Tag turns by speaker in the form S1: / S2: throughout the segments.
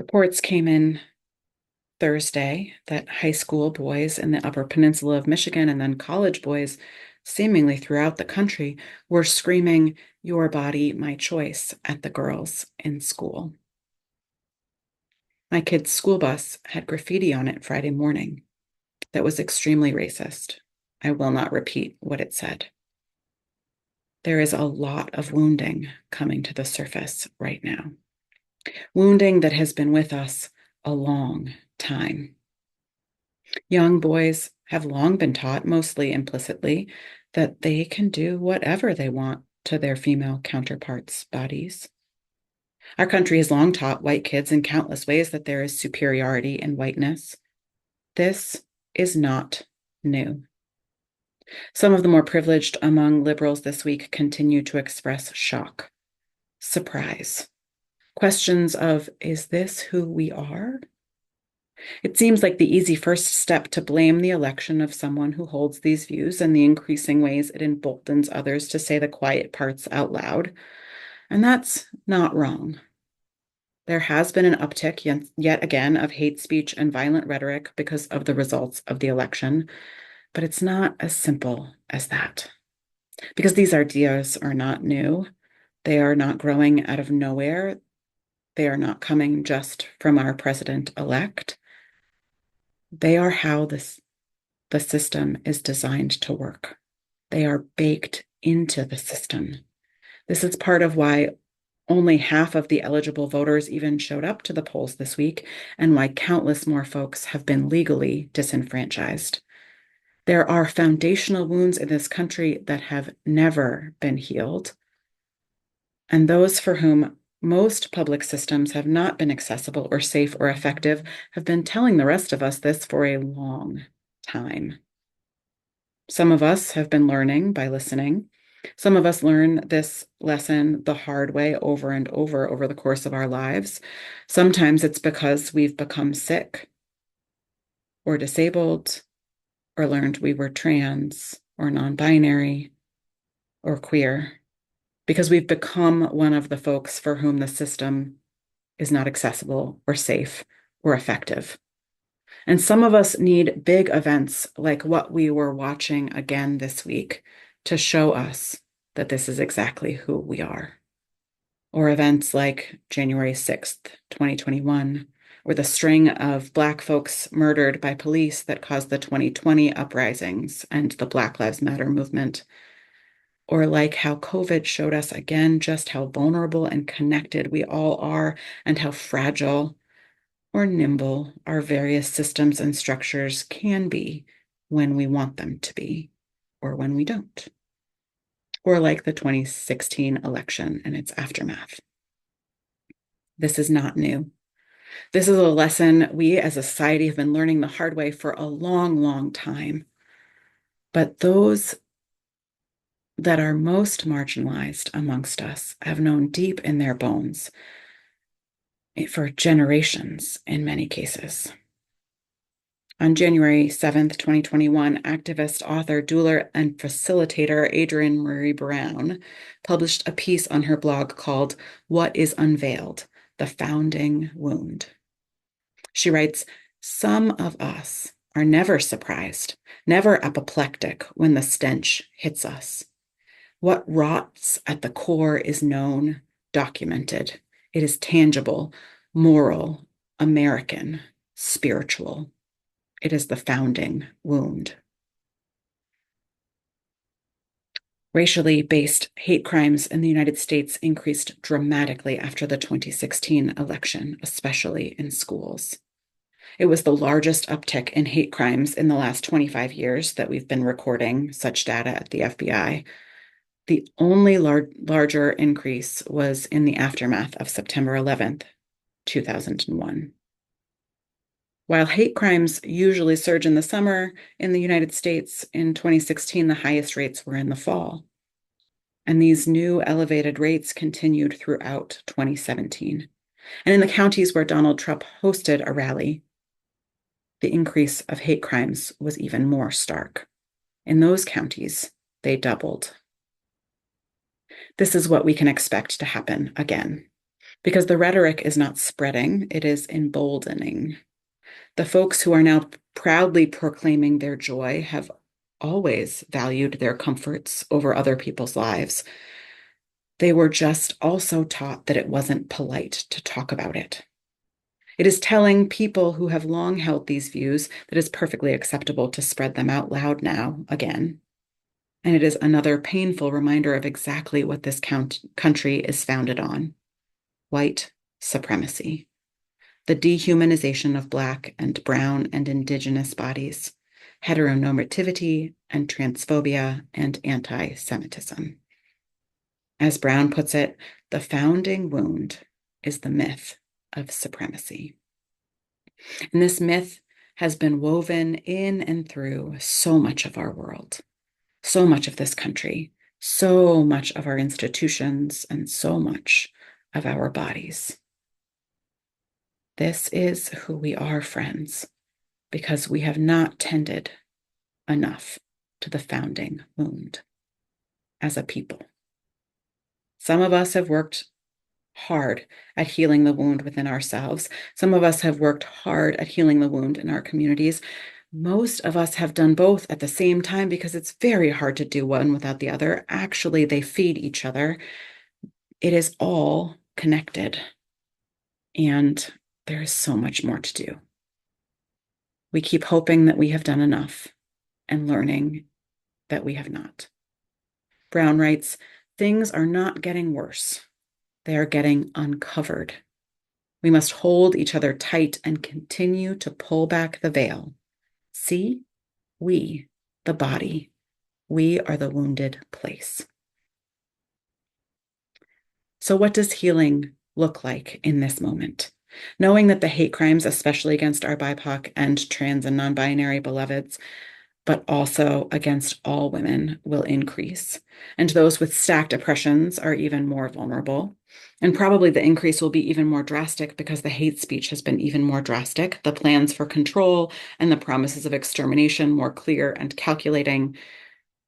S1: Reports came in Thursday that high school boys in the Upper Peninsula of Michigan and then college boys, seemingly throughout the country, were screaming, "Your body, my choice," at the girls in school. My kid's school bus had graffiti on it Friday morning that was extremely racist. I will not repeat what it said. There is a lot of wounding coming to the surface right now. Wounding that has been with us a long time. Young boys have long been taught, mostly implicitly, that they can do whatever they want to their female counterparts' bodies. Our country has long taught white kids in countless ways that there is superiority in whiteness. This is not new. Some of the more privileged among liberals this week continue to express shock, surprise, questions of, is this who we are? It seems like the easy first step to blame the election of someone who holds these views and the increasing ways it emboldens others to say the quiet parts out loud. And that's not wrong. There has been an uptick yet again of hate speech and violent rhetoric because of the results of the election, but it's not as simple as that. Because these ideas are not new, they are not growing out of nowhere, they are not coming just from our president-elect. They are how the system is designed to work. They are baked into the system. This is part of why only half of the eligible voters even showed up to the polls this week, and why countless more folks have been legally disenfranchised. There are foundational wounds in this country that have never been healed, and those for whom most public systems have not been accessible or safe or effective have been telling the rest of us this for a long time. Some of us have been learning by listening. Some of us learn this lesson the hard way over and over the course of our lives. Sometimes it's because we've become sick or disabled or learned we were trans or non-binary or queer, because we've become one of the folks for whom the system is not accessible or safe or effective. And some of us need big events like what we were watching again this week to show us that this is exactly who we are. Or events like January 6th, 2021, or the string of Black folks murdered by police that caused the 2020 uprisings and the Black Lives Matter movement. Or like how COVID showed us again just how vulnerable and connected we all are and how fragile or nimble our various systems and structures can be when we want them to be or when we don't. Or like the 2016 election and its aftermath. This is not new. This is a lesson we as a society have been learning the hard way for a long, long time. But those that are most marginalized amongst us have known deep in their bones for generations in many cases. On January 7th, 2021, activist, author, doula, and facilitator Adrienne Maree Brown published a piece on her blog called "What is Unveiled? The Founding Wound." She writes, "Some of us are never surprised, never apoplectic when the stench hits us. What rots at the core is known, documented. It is tangible, moral, American, spiritual. It is the founding wound." Racially based hate crimes in the United States increased dramatically after the 2016 election, especially in schools. It was the largest uptick in hate crimes in the last 25 years that we've been recording such data at the FBI. The only larger increase was in the aftermath of September 11th, 2001. While hate crimes usually surge in the summer, in the United States in 2016, the highest rates were in the fall. And these new elevated rates continued throughout 2017. And in the counties where Donald Trump hosted a rally, the increase of hate crimes was even more stark. In those counties, they doubled. This is what we can expect to happen again. because the rhetoric is not spreading, it is emboldening. The folks who are now proudly proclaiming their joy have always valued their comforts over other people's lives. They were just also taught that it wasn't polite to talk about it. It is telling people who have long held these views that it's perfectly acceptable to spread them out loud now again. And it is another painful reminder of exactly what this country is founded on: white supremacy, the dehumanization of Black and Brown and Indigenous bodies, heteronormativity and transphobia and anti-Semitism. As Brown puts it, the founding wound is the myth of supremacy. And this myth has been woven in and through so much of our world, so much of this country, so much of our institutions, and so much of our bodies. This is who we are, friends, because we have not tended enough to the founding wound as a people. Some of us have worked hard at healing the wound within ourselves. Some of us have worked hard at healing the wound in our communities. Most of us have done both at the same time because it's very hard to do one without the other. Actually, they feed each other. It is all connected, and there is so much more to do. We keep hoping that we have done enough and learning that we have not. Brown writes, "Things are not getting worse. They are getting uncovered. We must hold each other tight and continue to pull back the veil. See, we, the body, we are the wounded place." So what does healing look like in this moment? Knowing that the hate crimes, especially against our BIPOC and trans and non-binary beloveds, but also against all women, will increase. And those with stacked oppressions are even more vulnerable. And probably the increase will be even more drastic because the hate speech has been even more drastic, the plans for control and the promises of extermination more clear and calculating.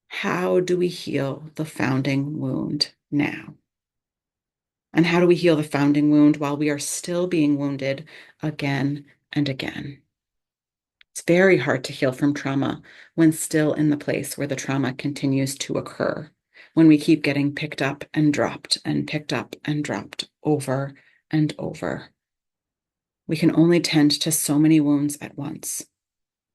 S1: How do we heal the founding wound now? And how do we heal the founding wound while we are still being wounded again and again? It's very hard to heal from trauma when still in the place where the trauma continues to occur, when we keep getting picked up and dropped and picked up and dropped over and over. We can only tend to so many wounds at once.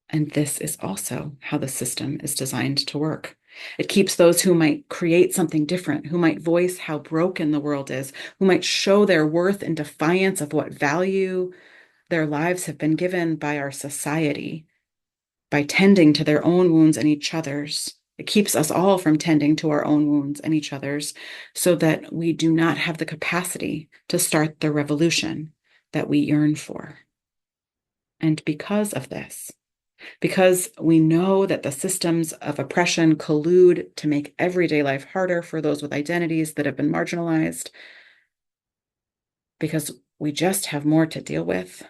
S1: And this is also how the system is designed to work. It keeps those who might create something different, who might voice how broken the world is, who might show their worth in defiance of what value their lives have been given by our society, by tending to their own wounds and each other's. It keeps us all from tending to our own wounds and each other's so that we do not have the capacity to start the revolution that we yearn for. And because of this, because we know that the systems of oppression collude to make everyday life harder for those with identities that have been marginalized, because we just have more to deal with,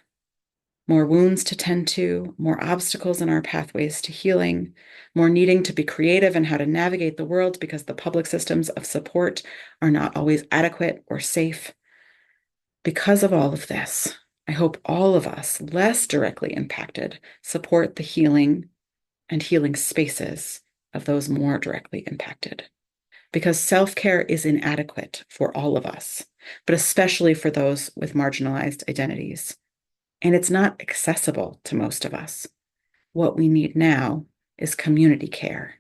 S1: more wounds to tend to, more obstacles in our pathways to healing, more needing to be creative in how to navigate the world because the public systems of support are not always adequate or safe. Because of all of this, I hope all of us, less directly impacted, support the healing and healing spaces of those more directly impacted. Because self-care is inadequate for all of us, but especially for those with marginalized identities. And it's not accessible to most of us. What we need now is community care.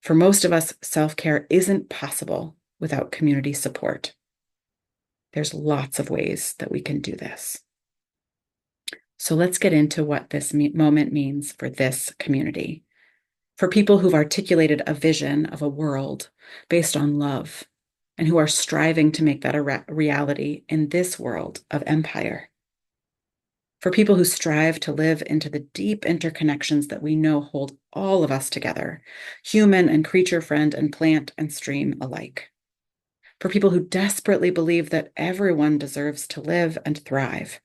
S1: For most of us, self-care isn't possible without community support. There's lots of ways that we can do this. So let's get into what this moment means for this community, for people who've articulated a vision of a world based on love and who are striving to make that a reality in this world of empire, for people who strive to live into the deep interconnections that we know hold all of us together, human and creature friend and plant and stream alike, for people who desperately believe that everyone deserves to live and thrive,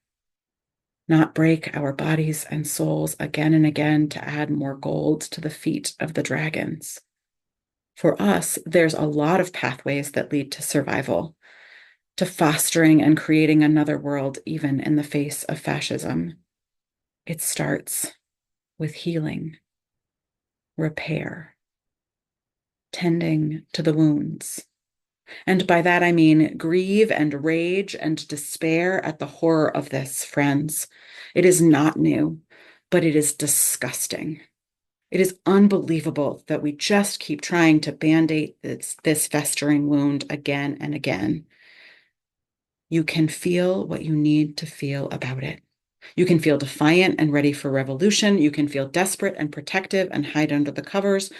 S1: not break our bodies and souls again and again to add more gold to the feet of the dragons. For us, there's a lot of pathways that lead to survival. to fostering and creating another world, even in the face of fascism. It starts with healing, repair, tending to the wounds. And by that, I mean grieve and rage and despair at the horror of this, friends. It is not new, but it is disgusting. It is unbelievable that we just keep trying to band-aid this festering wound again and again. You can feel what you need to feel about it. You can feel defiant and ready for revolution. You can feel desperate and protective and hide under the covers.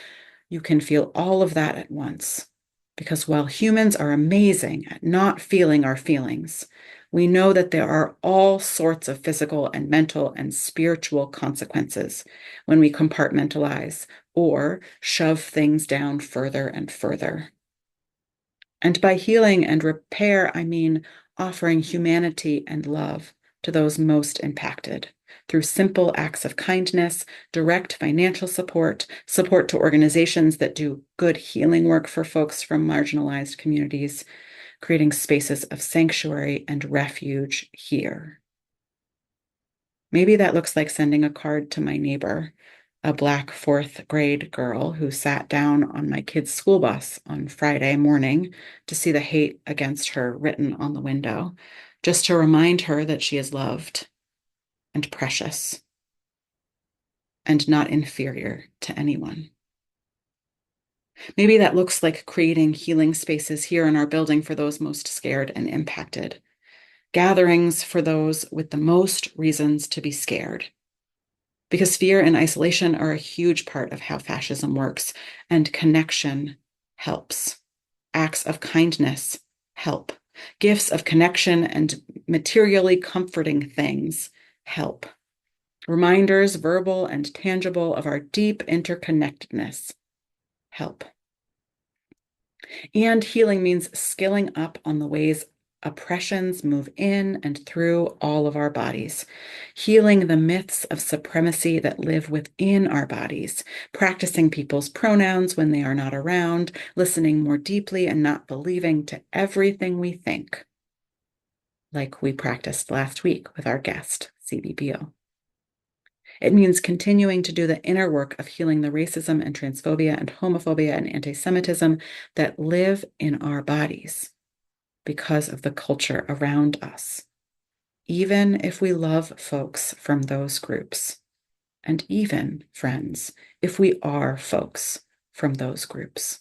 S1: You can feel all of that at once. Because while humans are amazing at not feeling our feelings, we know that there are all sorts of physical and mental and spiritual consequences when we compartmentalize or shove things down further and further. And by healing and repair, I mean offering humanity and love to those most impacted through simple acts of kindness, direct financial support, support to organizations that do good healing work for folks from marginalized communities, creating spaces of sanctuary and refuge here. Maybe that looks like sending a card to my neighbor, a Black fourth grade girl who sat down on my kid's school bus on Friday morning to see the hate against her written on the window, just to remind her that she is loved and precious and not inferior to anyone. Maybe that looks like creating healing spaces here in our building for those most scared and impacted, gatherings for those with the most reasons to be scared. Because fear and isolation are a huge part of how fascism works, and connection helps. Acts of kindness help. Gifts of connection and materially comforting things help. Reminders, verbal and tangible, of our deep interconnectedness help. And healing means skilling up on the ways oppressions move in and through all of our bodies, healing the myths of supremacy that live within our bodies, practicing people's pronouns when they are not around, listening more deeply and not believing to everything we think, like we practiced last week with our guest, CBBO. It means continuing to do the inner work of healing the racism and transphobia and homophobia and anti-Semitism that live in our bodies because of the culture around us, even if we love folks from those groups, and even, friends, if we are folks from those groups.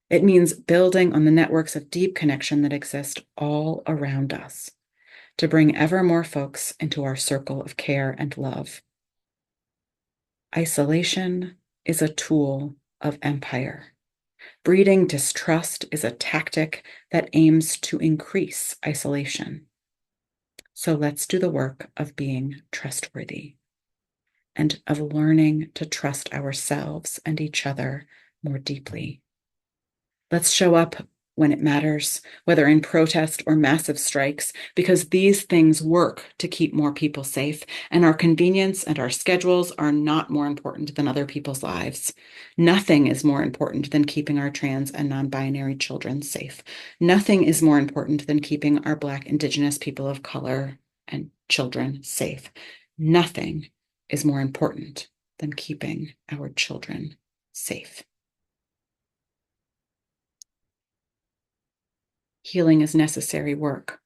S1: It means building on the networks of deep connection that exist all around us to bring ever more folks into our circle of care and love. Isolation is a tool of empire. Breeding distrust is a tactic that aims to increase isolation. So let's do the work of being trustworthy and of learning to trust ourselves and each other more deeply. Let's show up when it matters, whether in protest or massive strikes, because these things work to keep more people safe, and our convenience and our schedules are not more important than other people's lives. Nothing is more important than keeping our trans and non-binary children safe. Nothing is more important than keeping our Black, Indigenous, people of color, and children safe. Nothing is more important than keeping our children safe. Healing is necessary work.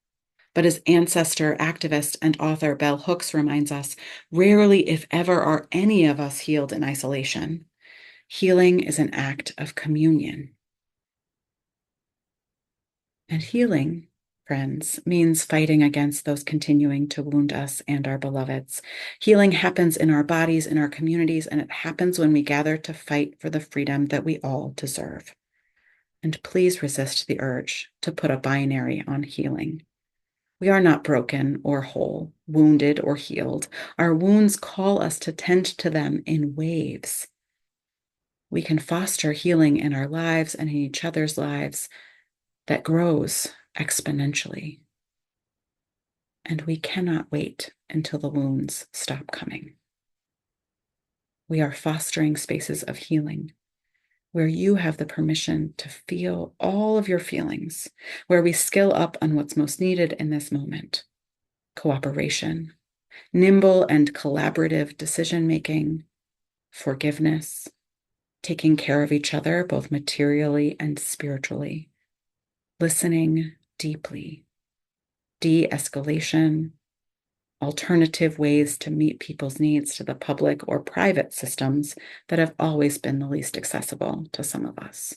S1: But as ancestor, activist, and author Bell Hooks reminds us, rarely, if ever, are any of us healed in isolation. Healing is an act of communion. And healing, friends, means fighting against those continuing to wound us and our beloveds. Healing happens in our bodies, in our communities, and it happens when we gather to fight for the freedom that we all deserve. And please resist the urge to put a binary on healing. We are not broken or whole, wounded or healed. Our wounds call us to tend to them in waves. We can foster healing in our lives and in each other's lives that grows exponentially. And we cannot wait until the wounds stop coming. We are fostering spaces of healing where you have the permission to feel all of your feelings, where we skill up on what's most needed in this moment: cooperation, nimble and collaborative decision-making, forgiveness, taking care of each other, both materially and spiritually, listening deeply, de-escalation, alternative ways to meet people's needs to the public or private systems that have always been the least accessible to some of us.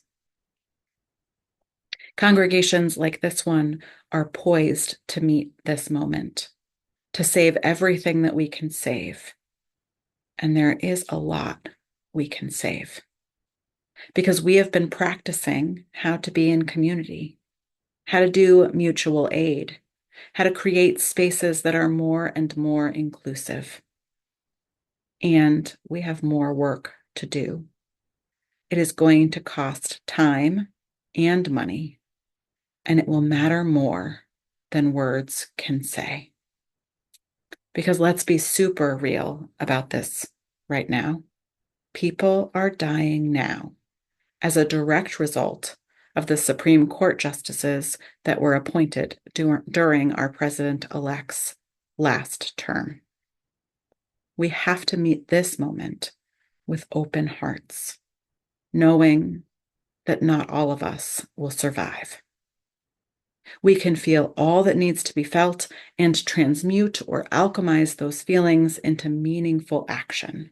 S1: Congregations like this one are poised to meet this moment, to save everything that we can save. And there is a lot we can save, because we have been practicing how to be in community, how to do mutual aid, how to create spaces that are more and more inclusive. And we have more work to do. It is going to cost time and money, and it will matter more than words can say. Because let's be super real about this right now. People are dying now as a direct result of the Supreme Court justices that were appointed during our president-elect's last term. We have to meet this moment with open hearts, knowing that not all of us will survive. We can feel all that needs to be felt and transmute or alchemize those feelings into meaningful action,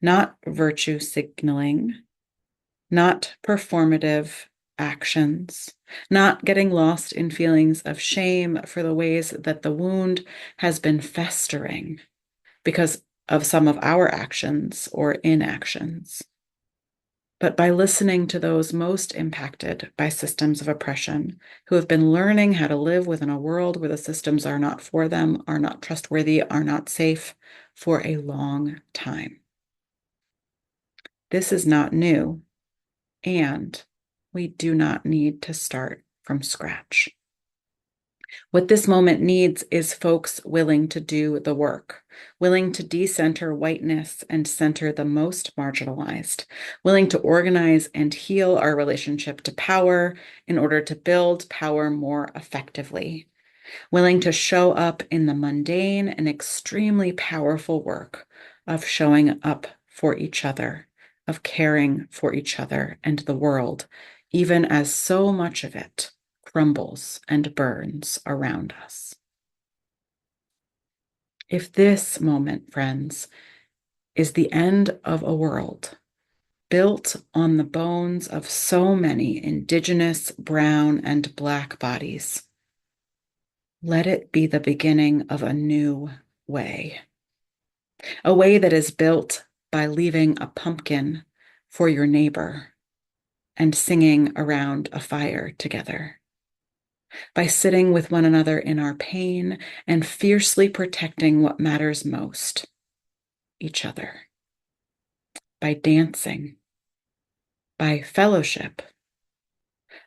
S1: not virtue signaling, not performative actions, not getting lost in feelings of shame for the ways that the wound has been festering because of some of our actions or inactions, but by listening to those most impacted by systems of oppression, who have been learning how to live within a world where the systems are not for them, are not trustworthy, are not safe for a long time. This is not new, and we do not need to start from scratch. What this moment needs is folks willing to do the work, willing to decenter whiteness and center the most marginalized, willing to organize and heal our relationship to power in order to build power more effectively, willing to show up in the mundane and extremely powerful work of showing up for each other, of caring for each other and the world, even as so much of it crumbles and burns around us. If this moment, friends, is the end of a world built on the bones of so many Indigenous, brown, and Black bodies, let it be the beginning of a new way. A way that is built by leaving a pumpkin for your neighbor and singing around a fire together, by sitting with one another in our pain and fiercely protecting what matters most, each other, by dancing, by fellowship,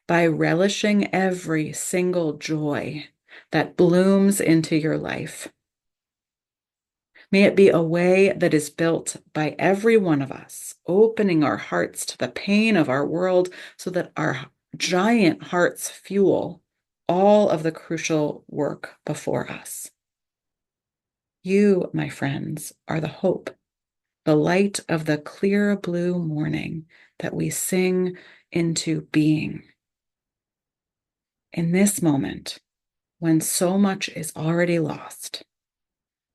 S1: by relishing every single joy that blooms into your life. May it be a way that is built by every one of us, opening our hearts to the pain of our world so that our giant hearts fuel all of the crucial work before us. You, my friends, are the hope, the light of the clear blue morning that we sing into being. In this moment, when so much is already lost,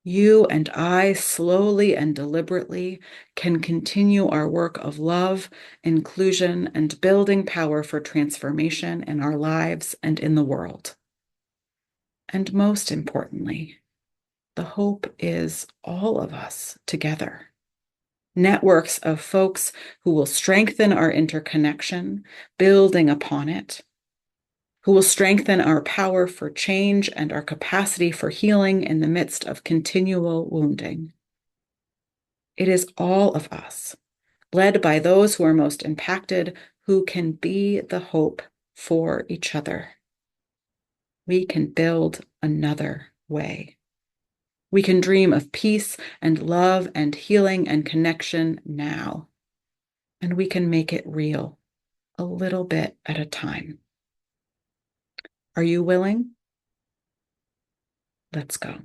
S1: you and I, slowly and deliberately, can continue our work of love, inclusion, and building power for transformation in our lives and in the world. And most importantly, the hope is all of us together. Networks of folks who will strengthen our interconnection, building upon it, who will strengthen our power for change and our capacity for healing in the midst of continual wounding. It is all of us, led by those who are most impacted, who can be the hope for each other. We can build another way. We can dream of peace and love and healing and connection now. and we can make it real a little bit at a time. Are you willing? Let's go.